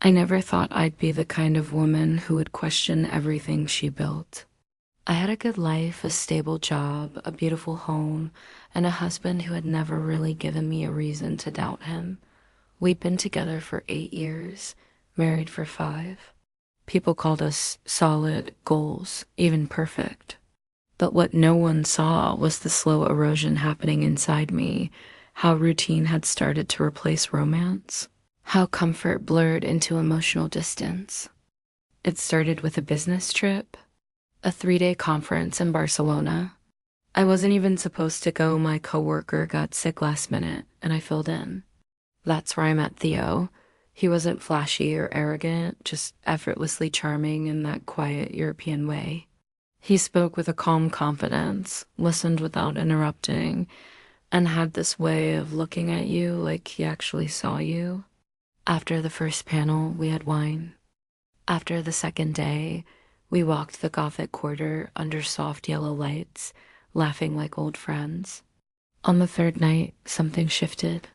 I never thought I'd be the kind of woman who would question everything she built. I had a good life, a stable job, a beautiful home, and a husband who had never really given me a reason to doubt him. We'd been together for 8 years, married for 5. People called us solid, goals, even perfect. But what no one saw was the slow erosion happening inside me, how routine had started to replace romance, how comfort blurred into emotional distance. It started with a business trip, a 3-day conference in Barcelona. I wasn't even supposed to go. My coworker got sick last minute, and I filled in. That's where I met Theo. He wasn't flashy or arrogant, just effortlessly charming in that quiet European way. He spoke with a calm confidence, listened without interrupting, and had this way of looking at you like he actually saw you. After the first panel, we had wine. After the second day, we walked the Gothic Quarter under soft yellow lights, laughing like old friends. On the third night, something shifted.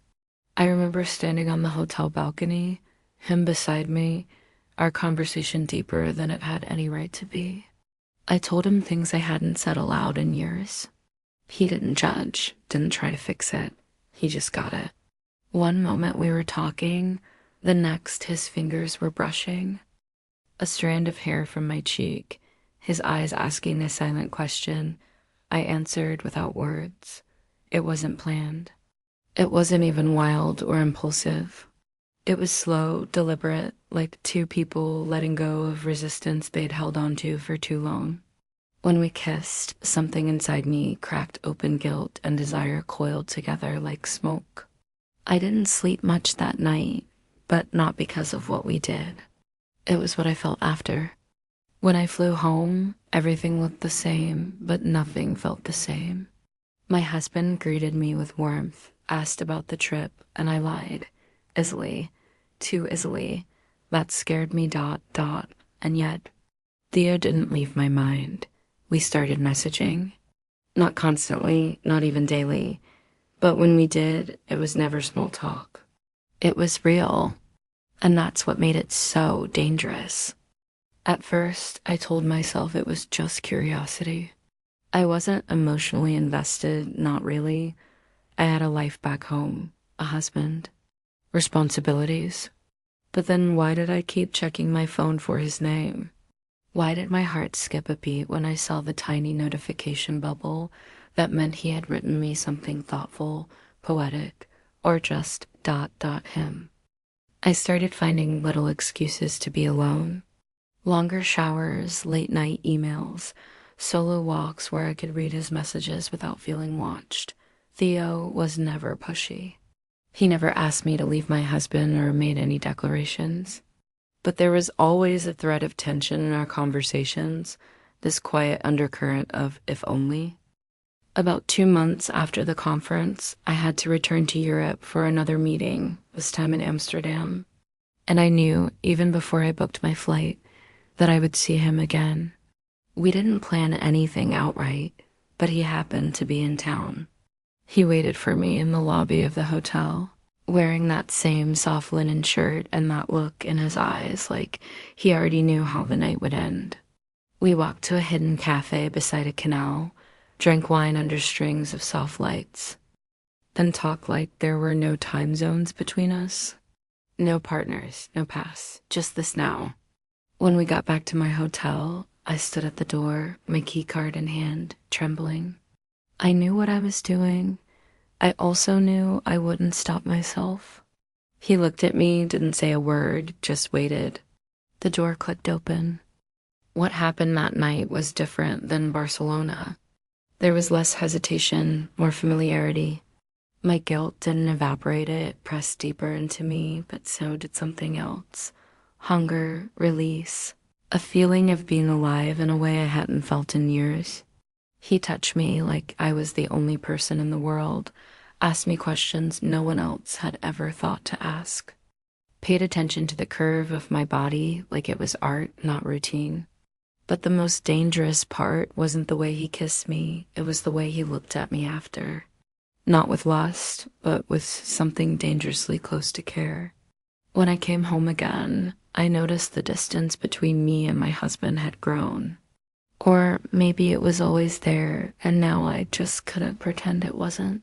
I remember standing on the hotel balcony, him beside me, our conversation deeper than it had any right to be. I told him things I hadn't said aloud in years. He didn't judge, didn't try to fix it. He just got it. One moment we were talking, the next his fingers were brushing a strand of hair from my cheek, his eyes asking a silent question. I answered without words. It wasn't planned. It wasn't even wild or impulsive. It was slow, deliberate, like two people letting go of resistance they'd held onto for too long. When we kissed, something inside me cracked open. Guilt and desire coiled together like smoke. I didn't sleep much that night, but not because of what we did. It was what I felt after. When I flew home, everything looked the same, but nothing felt the same. My husband greeted me with warmth, asked about the trip, and I lied. Easily. Too easily. That scared me. And yet, Theo didn't leave my mind. We started messaging. Not constantly, not even daily. But when we did, it was never small talk. It was real. And that's what made it so dangerous. At first, I told myself it was just curiosity. I wasn't emotionally invested, not really. I had a life back home, a husband, responsibilities. But then why did I keep checking my phone for his name? Why did my heart skip a beat when I saw the tiny notification bubble that meant he had written me something thoughtful, poetic, or just him? I started finding little excuses to be alone. Longer showers, late night emails, solo walks where I could read his messages without feeling watched. Theo was never pushy. He never asked me to leave my husband or made any declarations. But there was always a thread of tension in our conversations, this quiet undercurrent of if only. About 2 months after the conference, I had to return to Europe for another meeting, this time in Amsterdam. And I knew, even before I booked my flight, that I would see him again. We didn't plan anything outright, but he happened to be in town. He waited for me in the lobby of the hotel, wearing that same soft linen shirt and that look in his eyes like he already knew how the night would end. We walked to a hidden cafe beside a canal, drank wine under strings of soft lights, then talked like there were no time zones between us. No partners, no past, just this now. When we got back to my hotel, I stood at the door, my key card in hand, trembling. I knew what I was doing. I also knew I wouldn't stop myself. He looked at me, didn't say a word, just waited. The door clicked open. What happened that night was different than Barcelona. There was less hesitation, more familiarity. My guilt didn't evaporate, it pressed deeper into me, but so did something else. Hunger, release, a feeling of being alive in a way I hadn't felt in years. He touched me like I was the only person in the world, asked me questions no one else had ever thought to ask, paid attention to the curve of my body like it was art, not routine. But the most dangerous part wasn't the way he kissed me, it was the way he looked at me after. Not with lust, but with something dangerously close to care. When I came home again, I noticed the distance between me and my husband had grown. Or maybe it was always there, and now I just couldn't pretend it wasn't.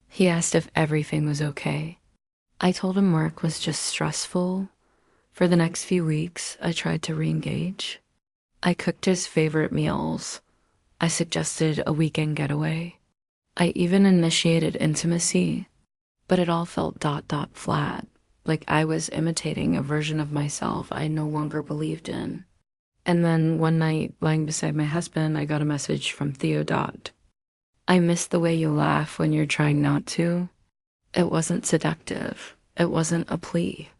He asked if everything was okay. I told him work was just stressful. For the next few weeks, I tried to re-engage. I cooked his favorite meals. I suggested a weekend getaway. I even initiated intimacy, but it all felt flat, like I was imitating a version of myself I no longer believed in. And then one night, lying beside my husband, I got a message from Theo. I miss the way you laugh when you're trying not to. It wasn't seductive. It wasn't a plea.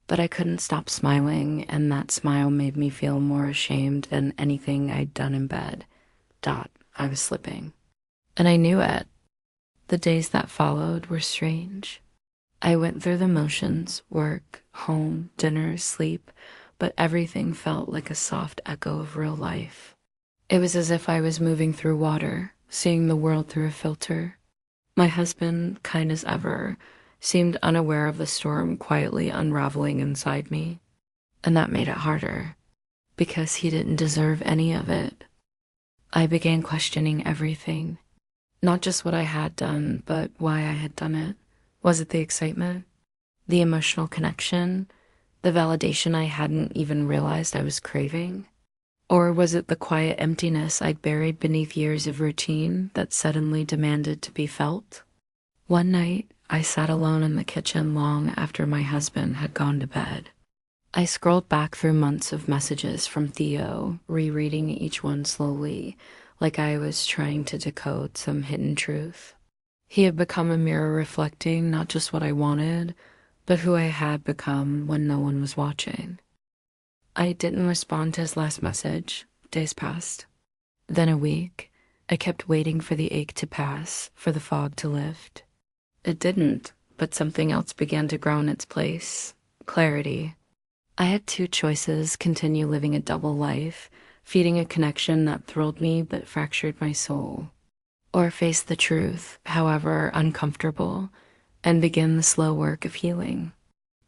But I couldn't stop smiling, and that smile made me feel more ashamed than anything I'd done in bed. I was slipping. And I knew it. The days that followed were strange. I went through the motions, work, home, dinner, sleep, but everything felt like a soft echo of real life. It was as if I was moving through water, seeing the world through a filter. My husband, kind as ever, seemed unaware of the storm quietly unraveling inside me. And that made it harder, because he didn't deserve any of it. I began questioning everything. Not just what I had done, but why I had done it. Was it the excitement? The emotional connection? The validation I hadn't even realized I was craving? Or was it the quiet emptiness I'd buried beneath years of routine that suddenly demanded to be felt? One night, I sat alone in the kitchen long after my husband had gone to bed. I scrolled back through months of messages from Theo, rereading each one slowly, like I was trying to decode some hidden truth. He had become a mirror reflecting not just what I wanted, but who I had become when no one was watching. I didn't respond to his last message. Days passed. Then a week. I kept waiting for the ache to pass, for the fog to lift. It didn't, but something else began to grow in its place. Clarity. I had two choices: continue living a double life, feeding a connection that thrilled me but fractured my soul, or face the truth, however uncomfortable, and begin the slow work of healing.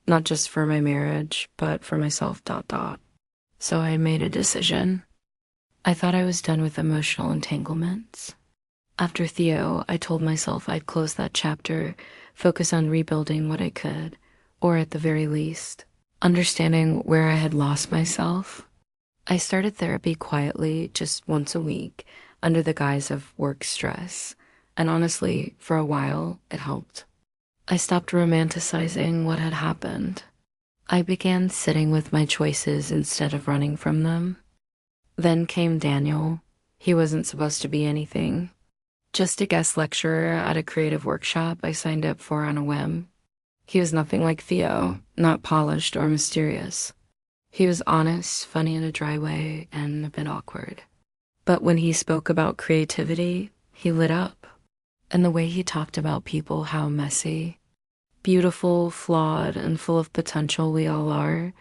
Not just for my marriage, but for myself. So I made a decision. I thought I was done with emotional entanglements. After Theo, I told myself I'd close that chapter, focus on rebuilding what I could, or at the very least, understanding where I had lost myself. I started therapy quietly, just once a week, under the guise of work stress, and honestly, for a while, it helped. I stopped romanticizing what had happened. I began sitting with my choices instead of running from them. Then came Daniel. He wasn't supposed to be anything. Just a guest lecturer at a creative workshop I signed up for on a whim. He was nothing like Theo, not polished or mysterious. He was honest, funny in a dry way, and a bit awkward. But when he spoke about creativity, he lit up. And the way he talked about people, how messy, beautiful, flawed, and full of potential we all are,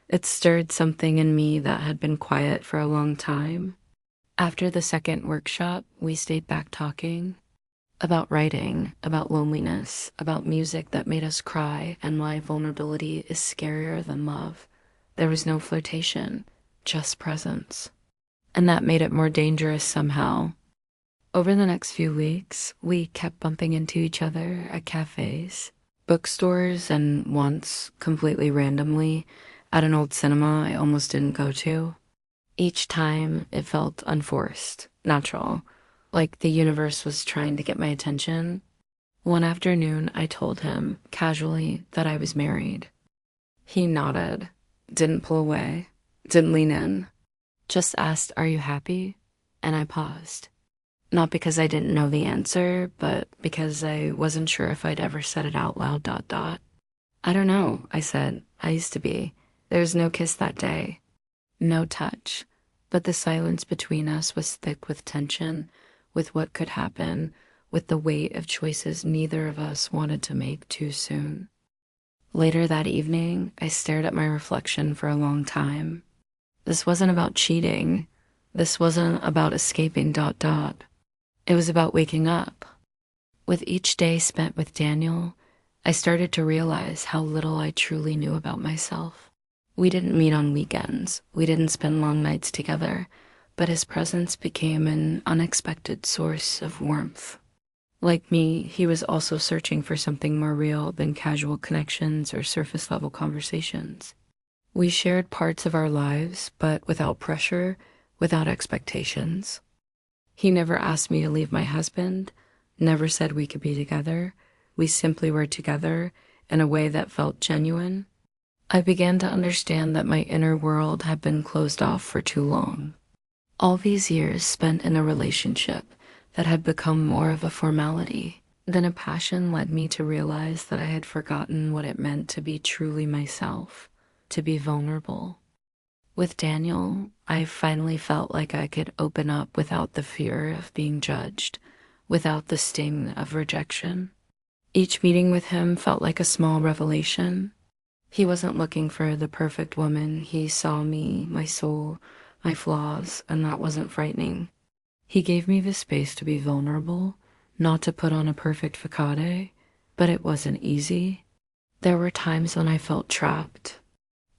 it stirred something in me that had been quiet for a long time. After the second workshop, we stayed back talking about writing, about loneliness, about music that made us cry, and why vulnerability is scarier than love. There was no flirtation, just presence. And that made it more dangerous somehow. Over the next few weeks, we kept bumping into each other at cafes, bookstores, and once, completely randomly, at an old cinema I almost didn't go to. Each time, it felt unforced, natural, like the universe was trying to get my attention. One afternoon, I told him, casually, that I was married. He nodded, didn't pull away, didn't lean in, just asked, "Are you happy?" And I paused. Not because I didn't know the answer, but because I wasn't sure if I'd ever said it out loud. "I don't know," I said. "I used to be. There was no kiss that day. No touch, but the silence between us was thick with tension, with what could happen, with the weight of choices neither of us wanted to make too soon." Later that evening, I stared at my reflection for a long time. This wasn't about cheating. This wasn't about escaping. It was about waking up. With each day spent with Daniel, I started to realize how little I truly knew about myself. We didn't meet on weekends, we didn't spend long nights together, but his presence became an unexpected source of warmth. Like me, he was also searching for something more real than casual connections or surface level conversations. We shared parts of our lives, but without pressure, without expectations. He never asked me to leave my husband, never said we could be together. We simply were together in a way that felt genuine. I began to understand that my inner world had been closed off for too long. All these years spent in a relationship that had become more of a formality than a passion led me to realize that I had forgotten what it meant to be truly myself, to be vulnerable. With Daniel, I finally felt like I could open up without the fear of being judged, without the sting of rejection. Each meeting with him felt like a small revelation. He wasn't looking for the perfect woman. He saw me, my soul, my flaws, and that wasn't frightening. He gave me the space to be vulnerable, not to put on a perfect facade, but it wasn't easy. There were times when I felt trapped.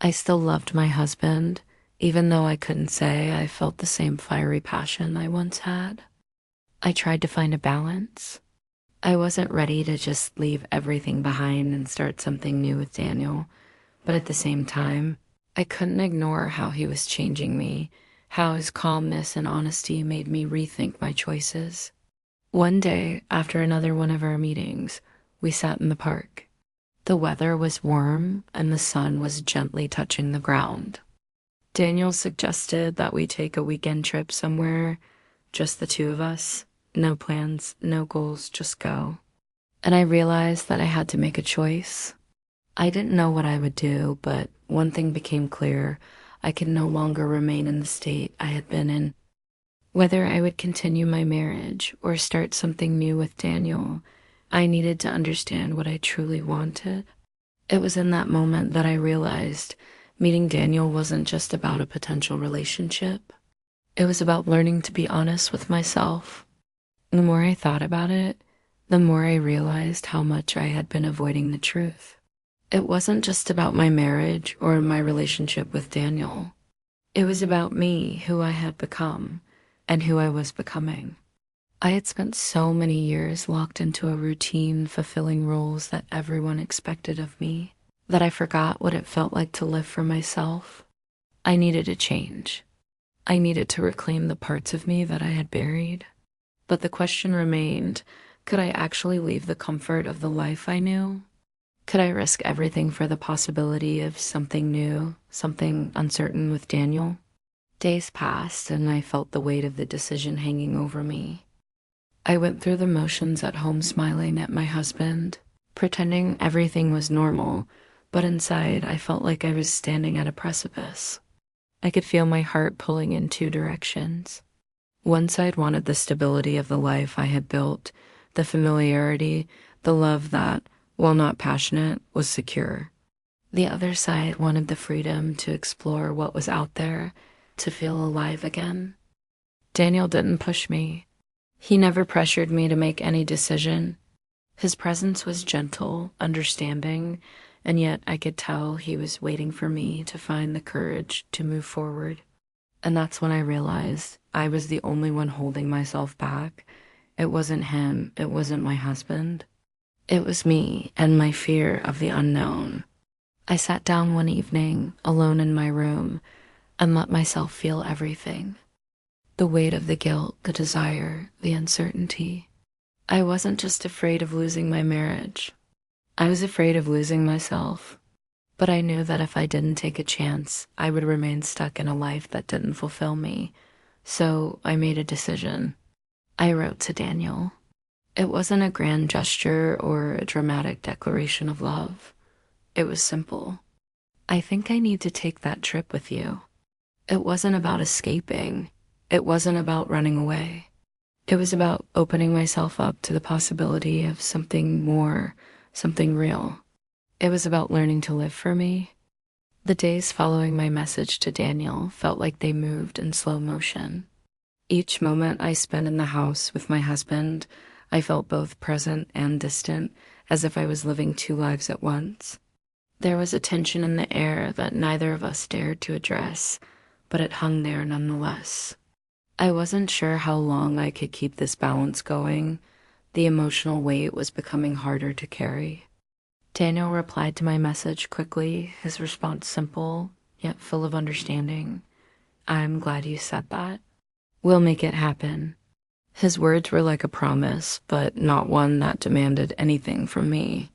I still loved my husband, even though I couldn't say I felt the same fiery passion I once had. I tried to find a balance. I wasn't ready to just leave everything behind and start something new with Daniel, but at the same time, I couldn't ignore how he was changing me, how his calmness and honesty made me rethink my choices. One day, after another one of our meetings, we sat in the park. The weather was warm and the sun was gently touching the ground. Daniel suggested that we take a weekend trip somewhere, just the two of us. No plans, no goals, just go. And I realized that I had to make a choice. I didn't know what I would do, but one thing became clear. I could no longer remain in the state I had been in. Whether I would continue my marriage or start something new with Daniel, I needed to understand what I truly wanted. It was in that moment that I realized meeting Daniel wasn't just about a potential relationship. It was about learning to be honest with myself. The more I thought about it, the more I realized how much I had been avoiding the truth. It wasn't just about my marriage or my relationship with Daniel. It was about me, who I had become, and who I was becoming. I had spent so many years locked into a routine, fulfilling roles that everyone expected of me, that I forgot what it felt like to live for myself. I needed a change. I needed to reclaim the parts of me that I had buried. But the question remained, could I actually leave the comfort of the life I knew? Could I risk everything for the possibility of something new, something uncertain with Daniel? Days passed and I felt the weight of the decision hanging over me. I went through the motions at home, smiling at my husband, pretending everything was normal, but inside I felt like I was standing at a precipice. I could feel my heart pulling in two directions. One side wanted the stability of the life I had built, the familiarity, the love that, while not passionate, was secure. The other side wanted the freedom to explore what was out there, to feel alive again. Daniel didn't push me. He never pressured me to make any decision. His presence was gentle, understanding, and yet I could tell he was waiting for me to find the courage to move forward. And that's when I realized I was the only one holding myself back. It wasn't him, it wasn't my husband. It was me and my fear of the unknown. I sat down one evening, alone in my room, and let myself feel everything. The weight of the guilt, the desire, the uncertainty. I wasn't just afraid of losing my marriage. I was afraid of losing myself. But I knew that if I didn't take a chance, I would remain stuck in a life that didn't fulfill me. So I made a decision. I wrote to Daniel. It wasn't a grand gesture or a dramatic declaration of love. It was simple. I think I need to take that trip with you. It wasn't about escaping. It wasn't about running away. It was about opening myself up to the possibility of something more, something real. It was about learning to live for me. The days following my message to Daniel felt like they moved in slow motion. Each moment I spent in the house with my husband, I felt both present and distant, as if I was living two lives at once. There was a tension in the air that neither of us dared to address, but it hung there nonetheless. I wasn't sure how long I could keep this balance going. The emotional weight was becoming harder to carry. Daniel replied to my message quickly, his response simple, yet full of understanding. "I'm glad you said that. We'll make it happen." His words were like a promise, but not one that demanded anything from me.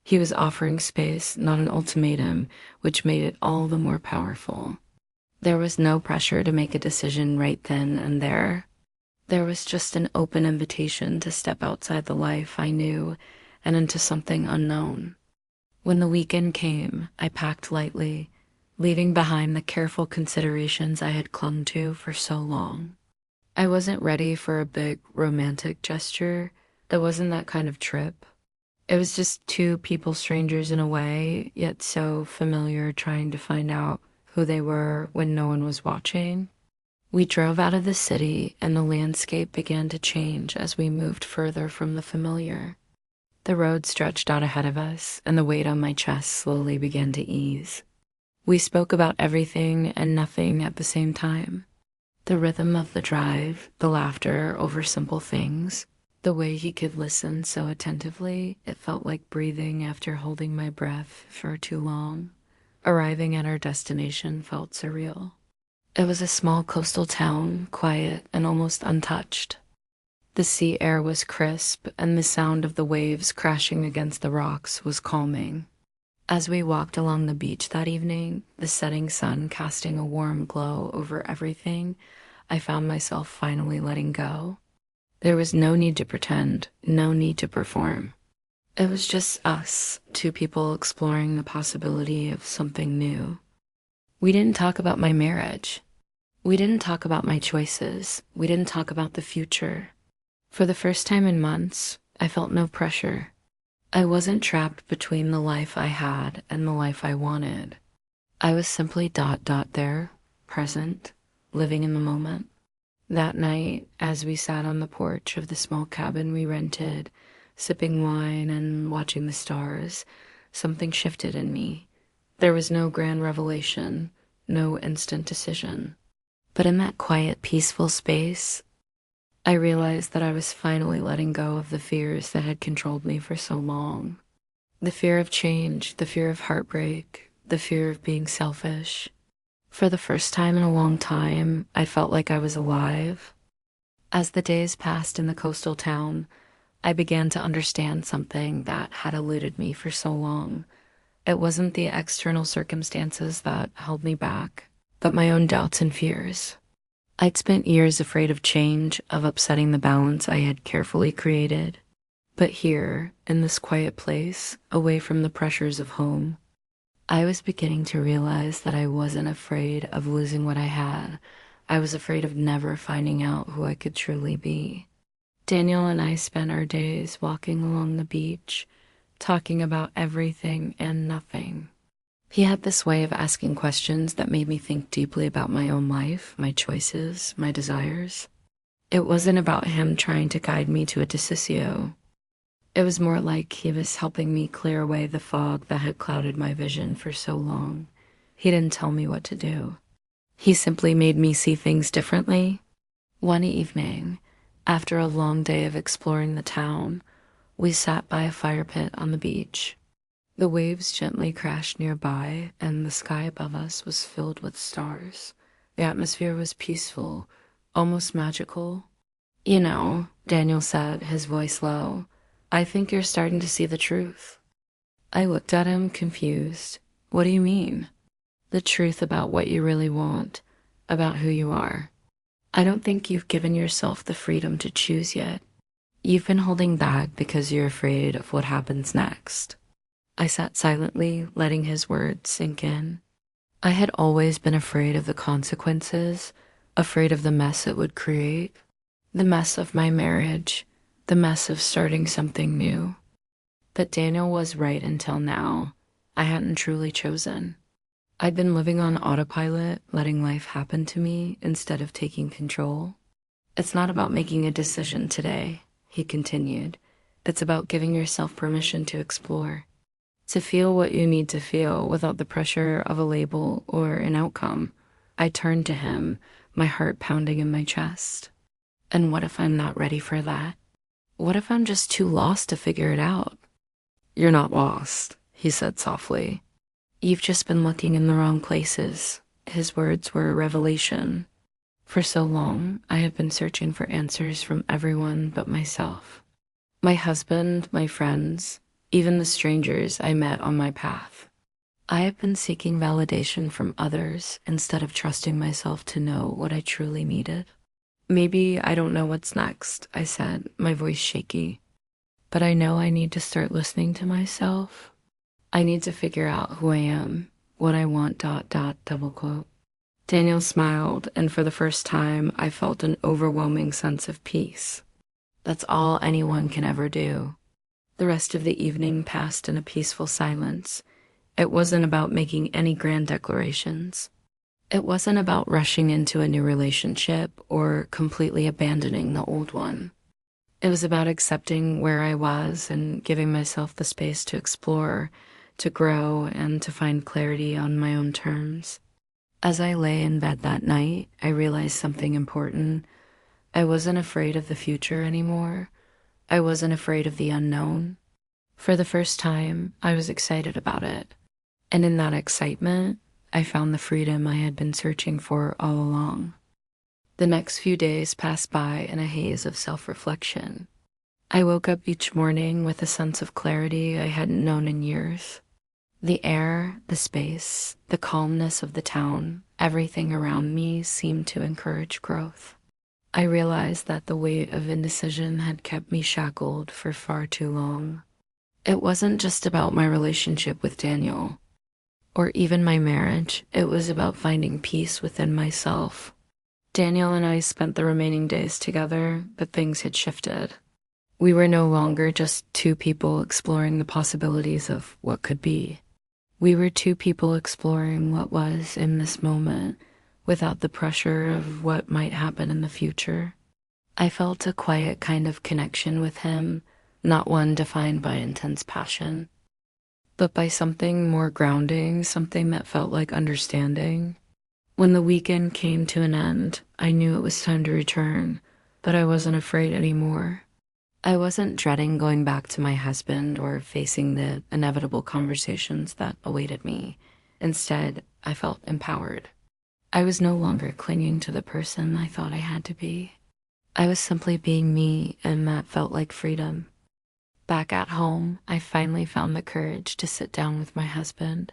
He was offering space, not an ultimatum, which made it all the more powerful. There was no pressure to make a decision right then and there. There was just an open invitation to step outside the life I knew and into something unknown. When the weekend came, I packed lightly, leaving behind the careful considerations I had clung to for so long. I wasn't ready for a big romantic gesture. It wasn't that kind of trip. It was just two people strangers in a way, yet so familiar, trying to find out who they were when no one was watching. We drove out of the city and the landscape began to change as we moved further from the familiar. The road stretched out ahead of us and the weight on my chest slowly began to ease. We spoke about everything and nothing at the same time. The rhythm of the drive, the laughter over simple things, the way he could listen so attentively, it felt like breathing after holding my breath for too long. Arriving at our destination felt surreal. It was a small coastal town, quiet and almost untouched. The sea air was crisp, and the sound of the waves crashing against the rocks was calming. As we walked along the beach that evening, the setting sun casting a warm glow over everything, I found myself finally letting go. There was no need to pretend, no need to perform. It was just us, two people exploring the possibility of something new. We didn't talk about my marriage. We didn't talk about my choices. We didn't talk about the future. For the first time in months, I felt no pressure. I wasn't trapped between the life I had and the life I wanted. I was simply there, present, living in the moment. That night, as we sat on the porch of the small cabin we rented, sipping wine and watching the stars, something shifted in me. There was no grand revelation, no instant decision. But in that quiet, peaceful space, I realized that I was finally letting go of the fears that had controlled me for so long. The fear of change, the fear of heartbreak, the fear of being selfish. For the first time in a long time, I felt like I was alive. As the days passed in the coastal town, I began to understand something that had eluded me for so long. It wasn't the external circumstances that held me back, but my own doubts and fears. I'd spent years afraid of change, of upsetting the balance I had carefully created. But here, in this quiet place, away from the pressures of home, I was beginning to realize that I wasn't afraid of losing what I had. I was afraid of never finding out who I could truly be. Daniel and I spent our days walking along the beach, talking about everything and nothing. He had this way of asking questions that made me think deeply about my own life, my choices, my desires. It wasn't about him trying to guide me to a decisio. It was more like he was helping me clear away the fog that had clouded my vision for so long. He didn't tell me what to do. He simply made me see things differently. One evening, after a long day of exploring the town, we sat by a fire pit on the beach. The waves gently crashed nearby, and the sky above us was filled with stars. The atmosphere was peaceful, almost magical. "You know," Daniel said, his voice low, "I think you're starting to see the truth." I looked at him, confused. "What do you mean?" "The truth about what you really want, about who you are. I don't think you've given yourself the freedom to choose yet. You've been holding back because you're afraid of what happens next." I sat silently, letting his words sink in. I had always been afraid of the consequences, afraid of the mess it would create, the mess of my marriage, the mess of starting something new. But Daniel was right until now. I hadn't truly chosen. I'd been living on autopilot, letting life happen to me instead of taking control. "It's not about making a decision today," he continued. It's about giving yourself permission to explore, to feel what you need to feel without the pressure of a label or an outcome. I turned to him, my heart pounding in my chest. And what if I'm not ready for that? What if I'm just too lost to figure it out? You're not lost, he said softly. You've just been looking in the wrong places. His words were a revelation. For so long, I have been searching for answers from everyone but myself. My husband, my friends, even the strangers I met on my path. I have been seeking validation from others instead of trusting myself to know what I truly needed. Maybe I don't know what's next, I said, my voice shaky. But I know I need to start listening to myself. I need to figure out who I am, what I want, double quote. Daniel smiled, and for the first time, I felt an overwhelming sense of peace. That's all anyone can ever do. The rest of the evening passed in a peaceful silence. It wasn't about making any grand declarations. It wasn't about rushing into a new relationship or completely abandoning the old one. It was about accepting where I was and giving myself the space to explore, to grow, and to find clarity on my own terms. As I lay in bed that night, I realized something important. I wasn't afraid of the future anymore. I wasn't afraid of the unknown. For the first time, I was excited about it. And in that excitement, I found the freedom I had been searching for all along. The next few days passed by in a haze of self-reflection. I woke up each morning with a sense of clarity I hadn't known in years. The air, the space, the calmness of the town, everything around me seemed to encourage growth. I realized that the weight of indecision had kept me shackled for far too long. It wasn't just about my relationship with Daniel, or even my marriage. It was about finding peace within myself. Daniel and I spent the remaining days together, but things had shifted. We were no longer just two people exploring the possibilities of what could be. We were two people exploring what was in this moment, without the pressure of what might happen in the future. I felt a quiet kind of connection with him, not one defined by intense passion, but by something more grounding, something that felt like understanding. When the weekend came to an end, I knew it was time to return, but I wasn't afraid anymore. I wasn't dreading going back to my husband or facing the inevitable conversations that awaited me. Instead, I felt empowered. I was no longer clinging to the person I thought I had to be. I was simply being me, and that felt like freedom. Back at home, I finally found the courage to sit down with my husband.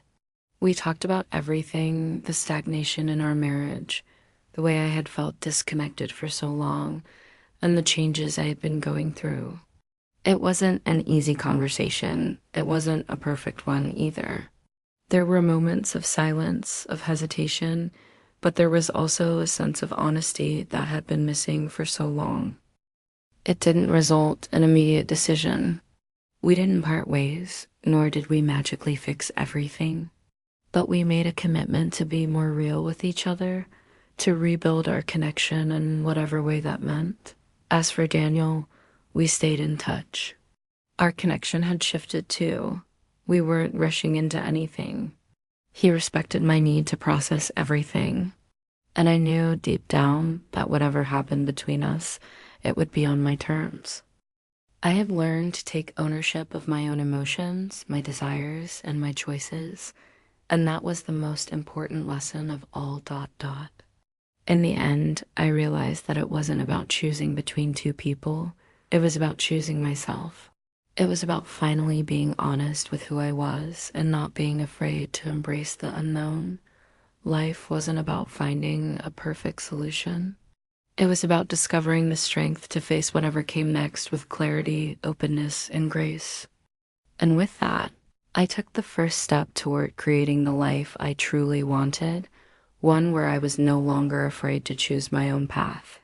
We talked about everything, the stagnation in our marriage, the way I had felt disconnected for so long, and the changes I had been going through. It wasn't an easy conversation. It wasn't a perfect one either. There were moments of silence, of hesitation, but there was also a sense of honesty that had been missing for so long. It didn't result in immediate decision. We didn't part ways, nor did we magically fix everything. But we made a commitment to be more real with each other, to rebuild our connection in whatever way that meant. As for Daniel, we stayed in touch. Our connection had shifted too. We weren't rushing into anything. He respected my need to process everything. And I knew deep down that whatever happened between us, it would be on my terms. I have learned to take ownership of my own emotions, my desires, and my choices. And that was the most important lesson of all. In the end, I realized that it wasn't about choosing between two people. It was about choosing myself. It was about finally being honest with who I was and not being afraid to embrace the unknown. Life wasn't about finding a perfect solution. It was about discovering the strength to face whatever came next with clarity, openness, and grace. And with that, I took the first step toward creating the life I truly wanted, one where I was no longer afraid to choose my own path.